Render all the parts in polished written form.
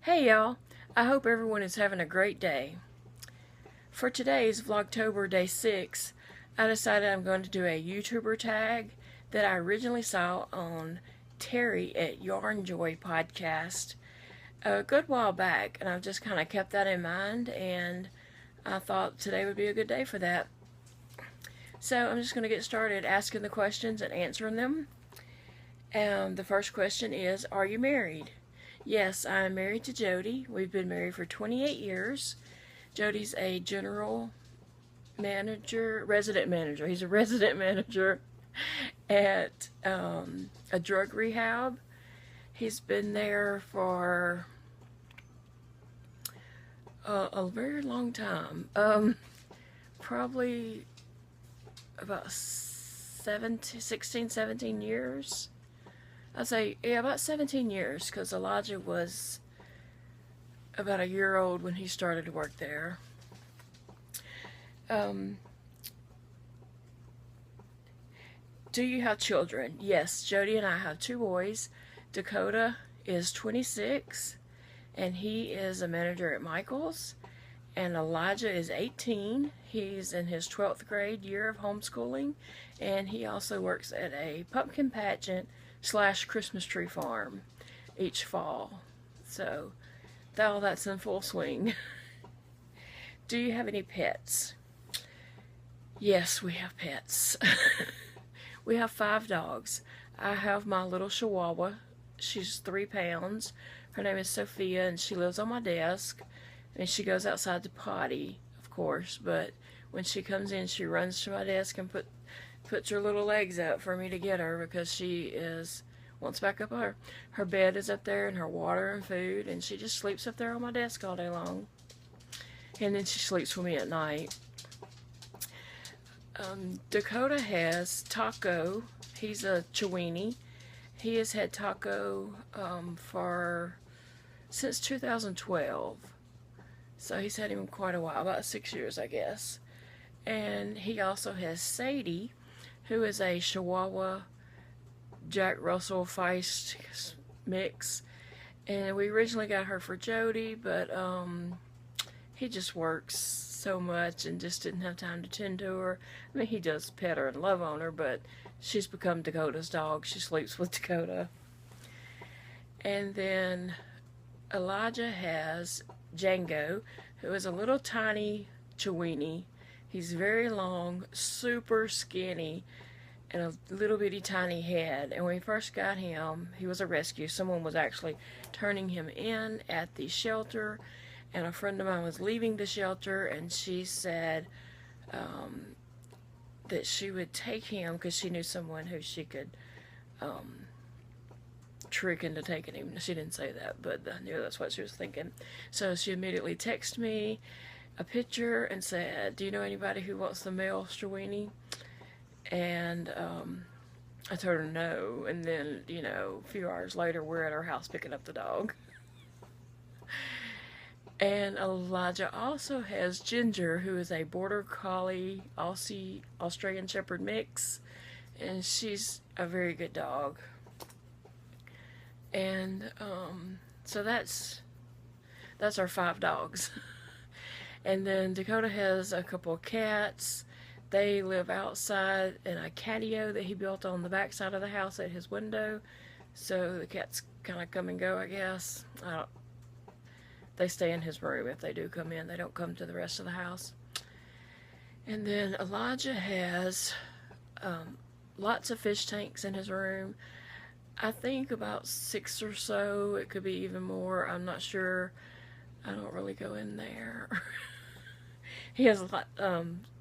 Hey y'all, I hope everyone is having a great day. For today's Vlogtober Day 6, I decided I'm going to do a YouTuber tag that I originally saw on Terry at Yarn Joy podcast a good while back, and I've just kind of kept that in mind, and I thought today would be a good day for that. So I'm just going to get started asking the questions and answering them. The first question is, are you married? Yes, I'm married to Jody. We've been married for 28 years. Jody's a general manager, resident manager. He's a resident manager at a drug rehab. He's been there for a very long time. Probably about 16, 17 years. I'd say, yeah, about 17 years, because Elijah was about a year old when he started to work there. Do you have children? Yes, Jody and I have 2 boys. Dakota is 26, and he is a manager at Michael's. And Elijah is 18. He's in his 12th grade year of homeschooling, and he also works at a pumpkin pageant / Christmas tree farm each fall. So all that's in full swing. Do you have any pets? Yes, we have pets. We have 5 dogs. I have my little Chihuahua. She's 3 pounds. Her name is Sophia, and she lives on my desk. And she goes outside to potty, of course, but when she comes in, she runs to my desk and puts her little legs out for me to get her, because she wants back up her bed is up there, and her water and food, and she just sleeps up there on my desk all day long. And then she sleeps with me at night. Dakota has Taco. He's a Chiweenie. He has had Taco since 2012. So he's had him quite a while, about 6 years, I guess. And he also has Sadie, who is a Chihuahua Jack Russell Feist mix. And we originally got her for Jody, but he just works so much and just didn't have time to tend to her. I mean, he does pet her and love on her, but she's become Dakota's dog. She sleeps with Dakota. And then Elijah has Django, who is a little tiny Chiweenie. He's very long, super skinny, and a little bitty tiny head. And when we first got him, he was a rescue. Someone was actually turning him in at the shelter, and a friend of mine was leaving the shelter, and she said that she would take him because she knew someone who she could trick into taking him. She didn't say that, but I knew that's what she was thinking. So she immediately texted me a picture and said, do you know anybody who wants the male Chiweenie? And I told her no, and then, a few hours later, we're at our house picking up the dog. And Elijah also has Ginger, who is a Border Collie Aussie Australian Shepherd mix, and she's a very good dog. And so that's our 5 dogs. And then Dakota has a couple of cats. They live outside in a catio that he built on the back side of the house at his window. So the cats kind of come and go, I guess. They stay in his room if they do come in. They don't come to the rest of the house. And then Elijah has lots of fish tanks in his room. I think about 6 or so. It could be even more. I'm not sure. I don't really go in there. He has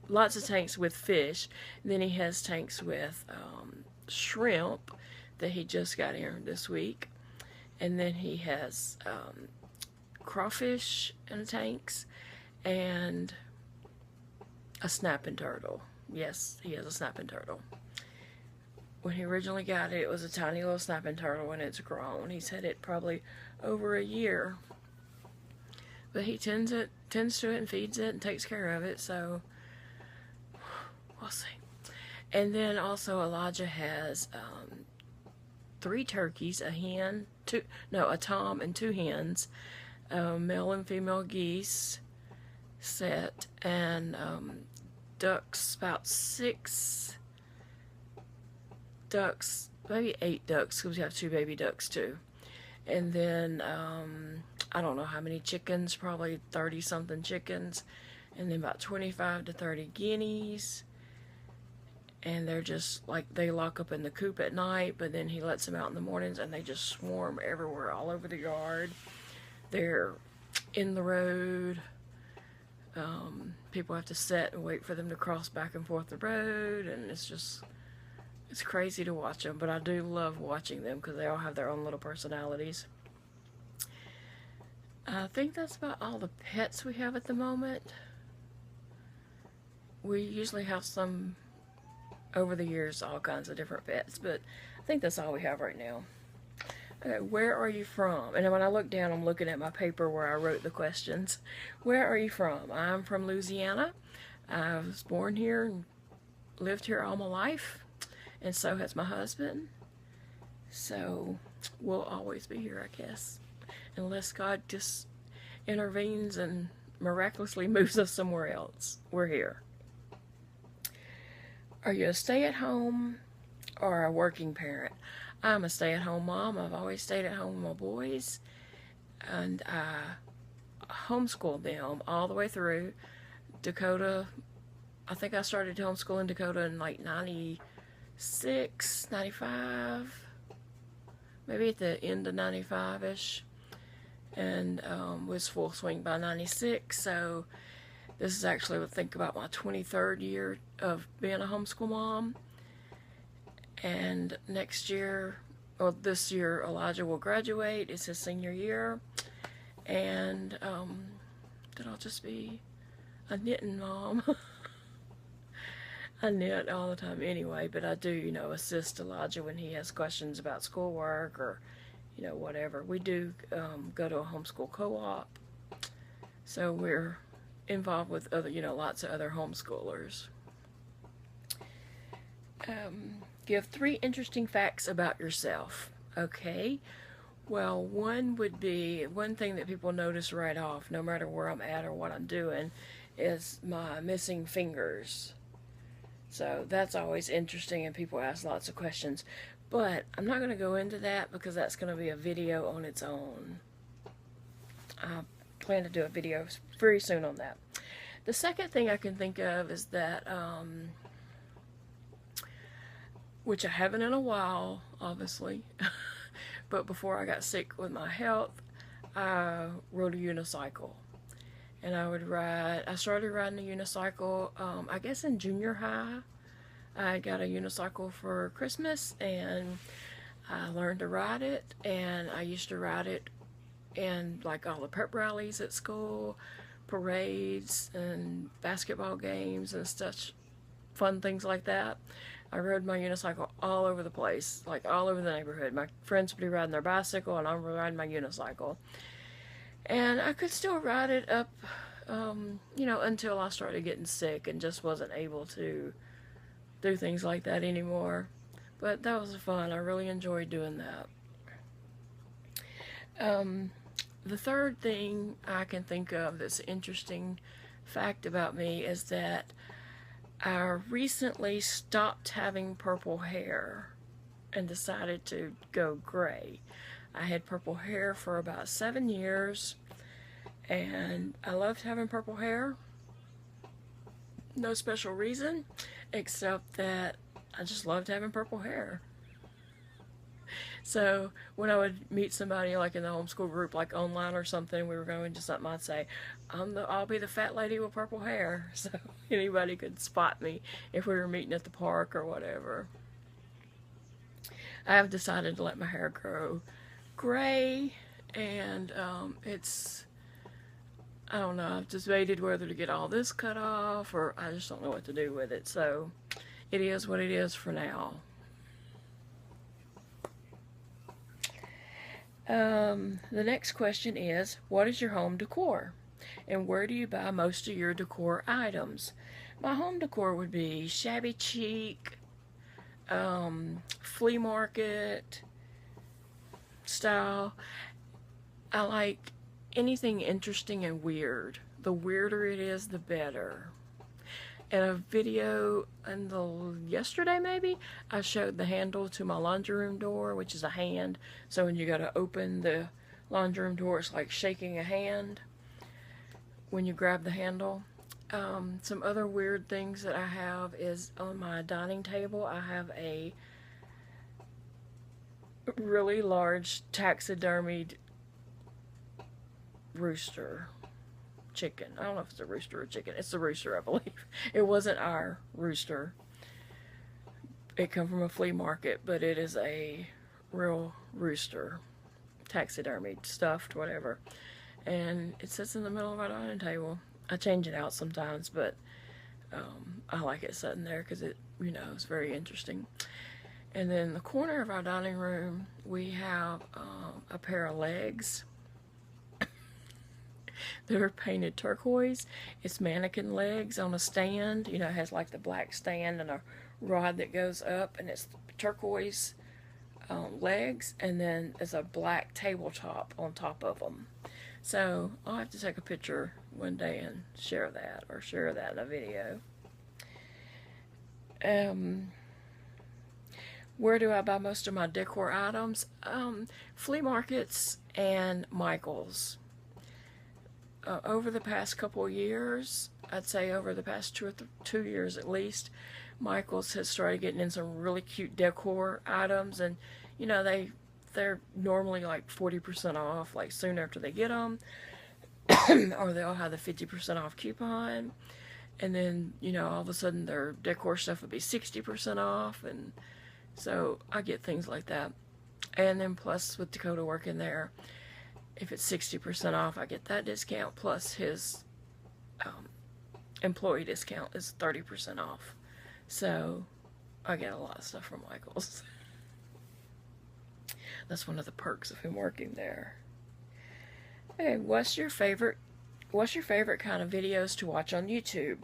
lots of tanks with fish. And then he has tanks with shrimp that he just got in this week. And then he has crawfish in the tanks and a snapping turtle. Yes, he has a snapping turtle. When he originally got it, it was a tiny little snapping turtle, and it's grown. He's had it probably over a year. But he tends to it and feeds it and takes care of it, so we'll see. And then also Elijah has 3 turkeys, a tom and 2 hens. male and female geese set, and ducks, about 6 ducks, maybe 8 ducks, because we have 2 baby ducks too. And then I don't know how many chickens, probably 30 something chickens, and then about 25 to 30 guineas. And they're just like, they lock up in the coop at night, but then he lets them out in the mornings, and they just swarm everywhere, all over the yard. They're in the road. People have to sit and wait for them to cross back and forth the road, and it's crazy to watch them, but I do love watching them because they all have their own little personalities. I think that's about all the pets we have at the moment. We usually have some over the years, all kinds of different pets, but I think that's all we have right now. Okay, where are you from? And when I look down, I'm looking at my paper where I wrote the questions. Where are you from? I'm from Louisiana. I was born here and lived here all my life, and so has my husband. So we'll always be here, I guess, unless God just intervenes and miraculously moves us somewhere else. We're here. Are you a stay-at-home or a working parent? I'm a stay-at-home mom. I've always stayed at home with my boys, and I homeschooled them all the way through. Dakota, I think I started homeschooling Dakota in like 96, 95, maybe at the end of 95-ish, and was full swing by 96, so this is actually, I think, about my 23rd year of being a homeschool mom. And next year, or this year, Elijah will graduate. It's his senior year. And then I'll just be a knitting mom. I knit all the time anyway, but I do, assist Elijah when he has questions about schoolwork or, whatever. We do go to a homeschool co-op. So we're involved with other, lots of other homeschoolers. Give 3 interesting facts about yourself. Okay. Well, one thing that people notice right off, no matter where I'm at or what I'm doing, is my missing fingers. So that's always interesting, and people ask lots of questions. But I'm not going to go into that because that's going to be a video on its own. I plan to do a video very soon on that. The second thing I can think of is that, which I haven't in a while, obviously, but before I got sick with my health, I rode a unicycle. And I started riding a unicycle, I guess in junior high. I got a unicycle for Christmas, and I learned to ride it, and I used to ride it in like all the pep rallies at school, parades, and basketball games and such fun things like that. I rode my unicycle all over the place, like all over the neighborhood. My friends would be riding their bicycle, and I'm riding my unicycle. And I could still ride it up, until I started getting sick and just wasn't able to do things like that anymore. But that was fun. I really enjoyed doing that. The third thing I can think of that's an interesting fact about me is that I recently stopped having purple hair and decided to go gray. I had purple hair for about 7 years, and I loved having purple hair. No special reason, except that I just loved having purple hair. So when I would meet somebody like in the homeschool group, like online or something, we were going to something, I'd say, I'll be the fat lady with purple hair. So anybody could spot me if we were meeting at the park or whatever. I have decided to let my hair grow gray, and I don't know, I've debated whether to get all this cut off, or I just don't know what to do with it. So it is what it is for now. The next question is, what is your home decor? And where do you buy most of your decor items? My home decor would be shabby chic, flea market style. I like anything interesting and weird. The weirder it is, the better. In a video yesterday maybe, I showed the handle to my laundry room door, which is a hand. So when you go to open the laundry room door, it's like shaking a hand when you grab the handle. Some other weird things that I have is on my dining table, I have a really large taxidermied rooster. Chicken. I don't know if it's a rooster or a chicken. It's a rooster, I believe. It wasn't our rooster. It come from a flea market, but it is a real rooster. Taxidermied, stuffed, whatever. And it sits in the middle of our dining table. I change it out sometimes, but I like it sitting there because it, you know, it's very interesting. And then in the corner of our dining room, we have a pair of legs. They're painted turquoise. It's mannequin legs on a stand. You know, it has like the black stand and a rod that goes up, and it's turquoise legs, and then there's a black tabletop on top of them. So I'll have to take a picture one day and share that, or share that in a video. Where do I buy most of my decor items? Flea markets and Michael's. Over the past couple of years, I'd say over the past 2 years at least, Michael's has started getting in some really cute decor items, and you know, they're normally like 40% off, like soon after they get them, or they'll have the 50% off coupon, and then, you know, all of a sudden their decor stuff would be 60% off, and so I get things like that. And then plus with Dakota working there, if it's 60% off, I get that discount, plus his employee discount is 30% off. So I get a lot of stuff from Michael's. That's one of the perks of him working there. Hey, what's your favorite kind of videos to watch on YouTube?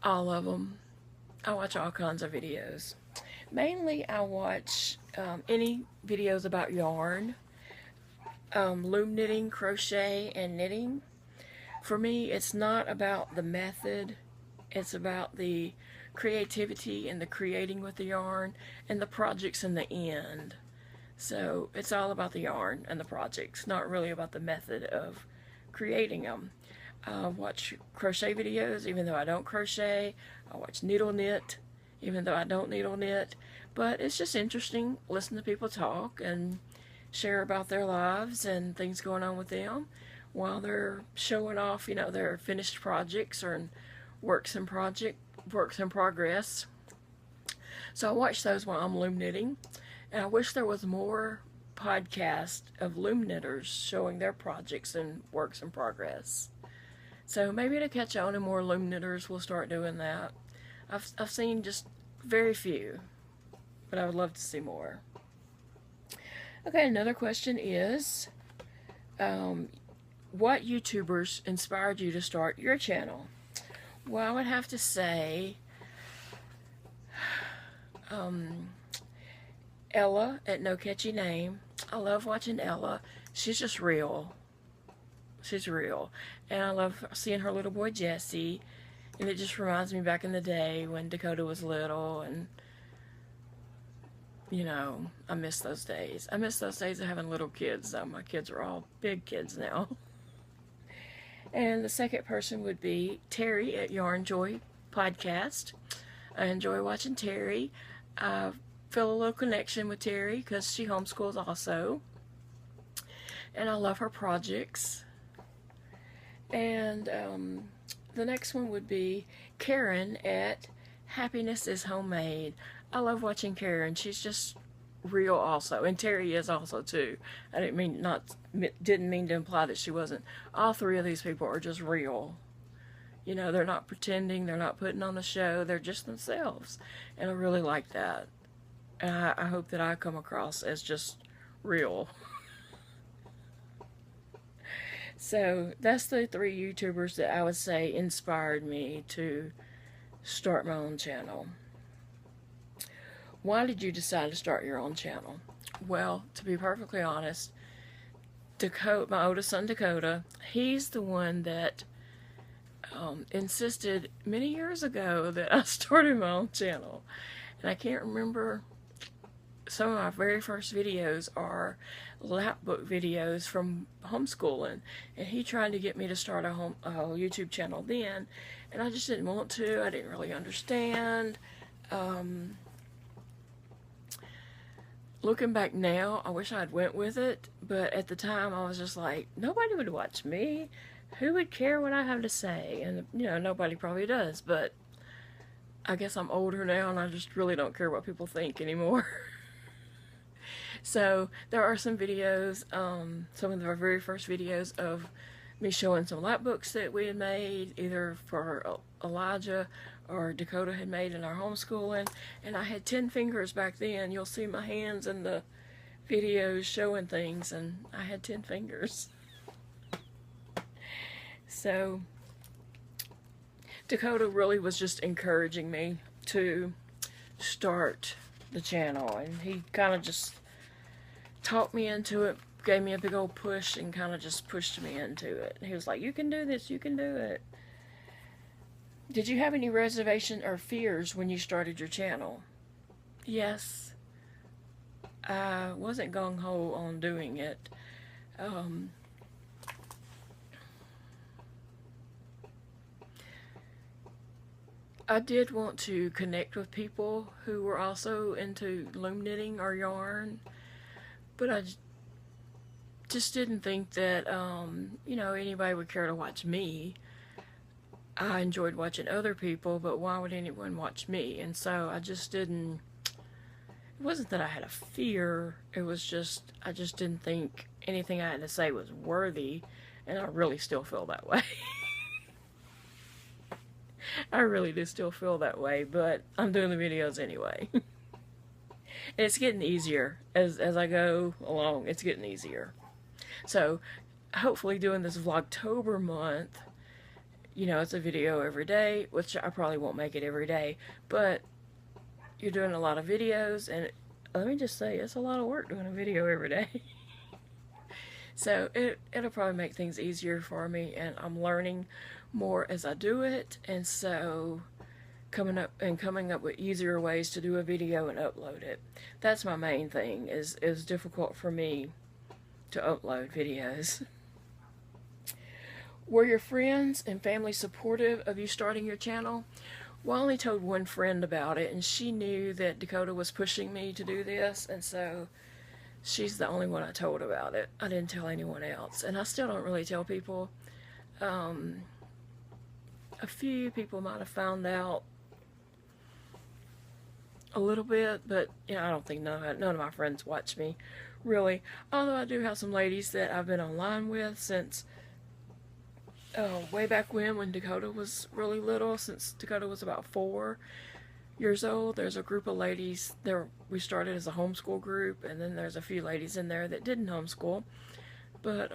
All of them. I watch all kinds of videos. Mainly I watch any videos about yarn, loom knitting, crochet, and knitting. For me, it's not about the method, it's about the creativity and the creating with the yarn and the projects in the end. So it's all about the yarn and the projects, not really about the method of creating them. I watch crochet videos even though I don't crochet. I watch needle knit even though I don't needle knit. But it's just interesting, listen to people talk and share about their lives and things going on with them while they're showing off, you know, their finished projects or works in progress. So I watch those while I'm loom knitting, and I wish there was more podcasts of loom knitters showing their projects and works in progress. So maybe to catch on to more loom knitters, we'll start doing that. I've seen just very few, but I would love to see more. Okay, another question is, what YouTubers inspired you to start your channel? Well, I would have to say Ella at No Catchy Name. I love watching Ella. She's just real. She's real. And I love seeing her little boy Jesse. And it just reminds me back in the day when Dakota was little, and you know, I miss those days. I miss those days of having little kids, though. My kids are all big kids now. And the second person would be Terry at Yarn Joy Podcast. I enjoy watching Terry. I feel a little connection with Terry because she homeschools also. And I love her projects. And the next one would be Karen at Happiness is Homemade. I love watching Karen. She's just real also, and Terry is also too. I didn't mean to imply that she wasn't. All three of these people are just real. You know, they're not pretending, they're not putting on the show, they're just themselves, and I really like that. And I hope that I come across as just real. So that's the three YouTubers that I would say inspired me to start my own channel. Why did you decide to start your own channel? Well, to be perfectly honest, Dakota, my oldest son Dakota, he's the one that insisted many years ago that I started my own channel. And I can't remember, some of my very first videos are lap book videos from homeschooling. And he tried to get me to start a YouTube channel then. And I just didn't want to. I didn't really understand. Looking back now, I wish I'd went with it, but at the time I was just like, nobody would watch me. Who would care what I have to say? And, you know, nobody probably does, but I guess I'm older now and I just really don't care what people think anymore. So there are some videos, some of our very first videos of me showing some lap books that we had made, either for Elijah or Dakota had made in our homeschooling. And I had 10 fingers back then. You'll see my hands in the videos showing things, and I had 10 fingers. So Dakota really was just encouraging me to start the channel, and he kind of just talked me into it, gave me a big old push, and kind of just pushed me into it. He was like, you can do this, you can do it. Did you have any reservation or fears when you started your channel? Yes. I wasn't gung-ho on doing it. I did want to connect with people who were also into loom knitting or yarn, but I just didn't think that, you know, anybody would care to watch me. I enjoyed watching other people, but why would anyone watch me? And so I just didn't, it wasn't that I had a fear, it was just, I just didn't think anything I had to say was worthy, and I really still feel that way. I really do still feel that way, but I'm doing the videos anyway. And it's getting easier as I go along, it's getting easier. So hopefully doing this Vlogtober month, you know, it's a video every day, which I probably won't make it every day, but you're doing a lot of videos, and let me just say, it's a lot of work doing a video every day. So it'll probably make things easier for me, and I'm learning more as I do it, and so coming up with easier ways to do a video and upload it. That's my main thing, is difficult for me to upload videos. Were your friends and family supportive of you starting your channel? Well, I only told one friend about it, and she knew that Dakota was pushing me to do this, and so she's the only one I told about it. I didn't tell anyone else, and I still don't really tell people. A few people might have found out a little bit, but you know, I don't think none of my friends watch me, really. Although I do have some ladies that I've been online with since way back when Dakota was really little, since Dakota was about 4 years old. There's a group of ladies there. We started as a homeschool group, and then there's a few ladies in there that didn't homeschool, but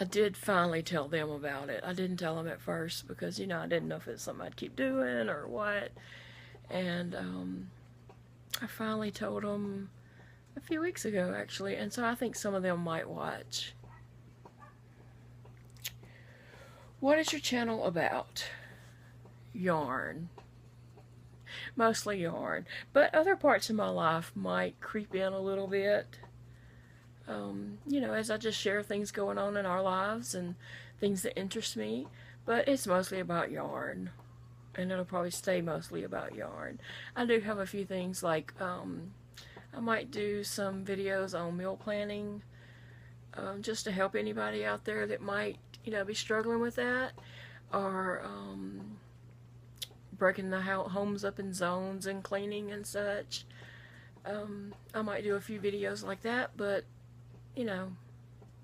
I did finally tell them about it. I didn't tell them at first because, you know, I didn't know if it's something I'd keep doing or what, and I finally told them a few weeks ago, actually, and so I think some of them might watch. What is your channel about? Yarn. Mostly yarn. But other parts of my life might creep in a little bit. You know, as I just share things going on in our lives and things that interest me. But it's mostly about yarn. And it'll probably stay mostly about yarn. I do have a few things like, I might do some videos on meal planning. Just to help anybody out there that might, you know, be struggling with that, or breaking the homes up in zones and cleaning and such. I might do a few videos like that, but you know,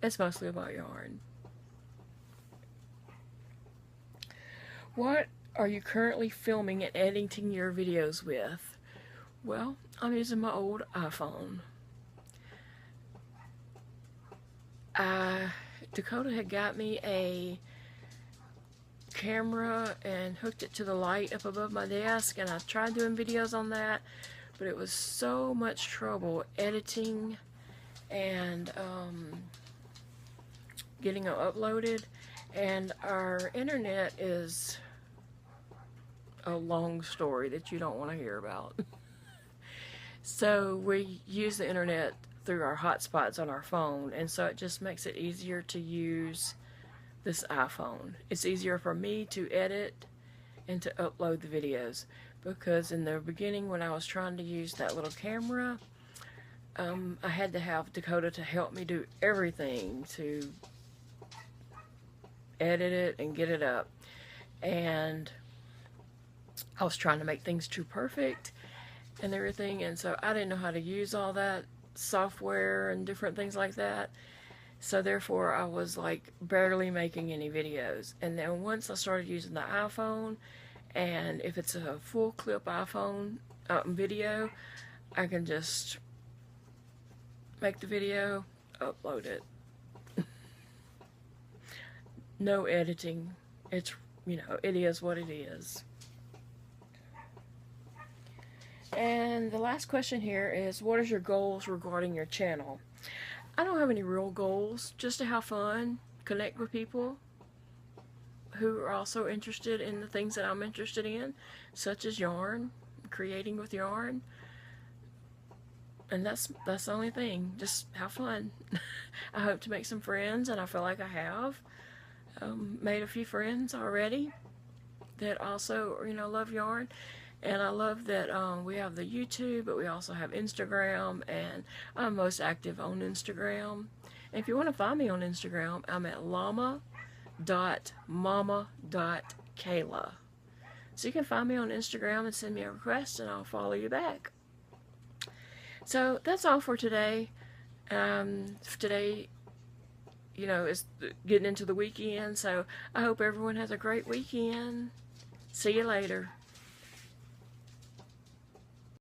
it's mostly about yarn. What are you currently filming and editing your videos with? Well, I'm using my old iPhone. Dakota had got me a camera and hooked it to the light up above my desk, and I tried doing videos on that, but it was so much trouble editing and getting them uploaded. And our internet is a long story that you don't want to hear about. So we use the internet through our hotspots on our phone, and so it just makes it easier to use this iPhone. It's easier for me to edit and to upload the videos, because in the beginning when I was trying to use that little camera, I had to have Dakota to help me do everything, to edit it and get it up, and I was trying to make things too perfect and everything, and so I didn't know how to use all that software and different things like that. So therefore I was like barely making any videos. And then once I started using the iPhone, and if it's a full clip iPhone video, I can just make the video, upload it. No editing. It's, you know, it is what it is. And the last question here is, what is your goals regarding your channel? I don't have any real goals, just to have fun, connect with people who are also interested in the things that I'm interested in, such as yarn, creating with yarn. And that's the only thing, just have fun. I hope to make some friends, and I feel like I have made a few friends already that also, you know, love yarn. And I love that we have the YouTube, but we also have Instagram, and I'm most active on Instagram. And if you want to find me on Instagram, I'm at llama.mama.kayla. So you can find me on Instagram and send me a request, and I'll follow you back. So that's all for today. Today, you know, is getting into the weekend, so I hope everyone has a great weekend. See you later.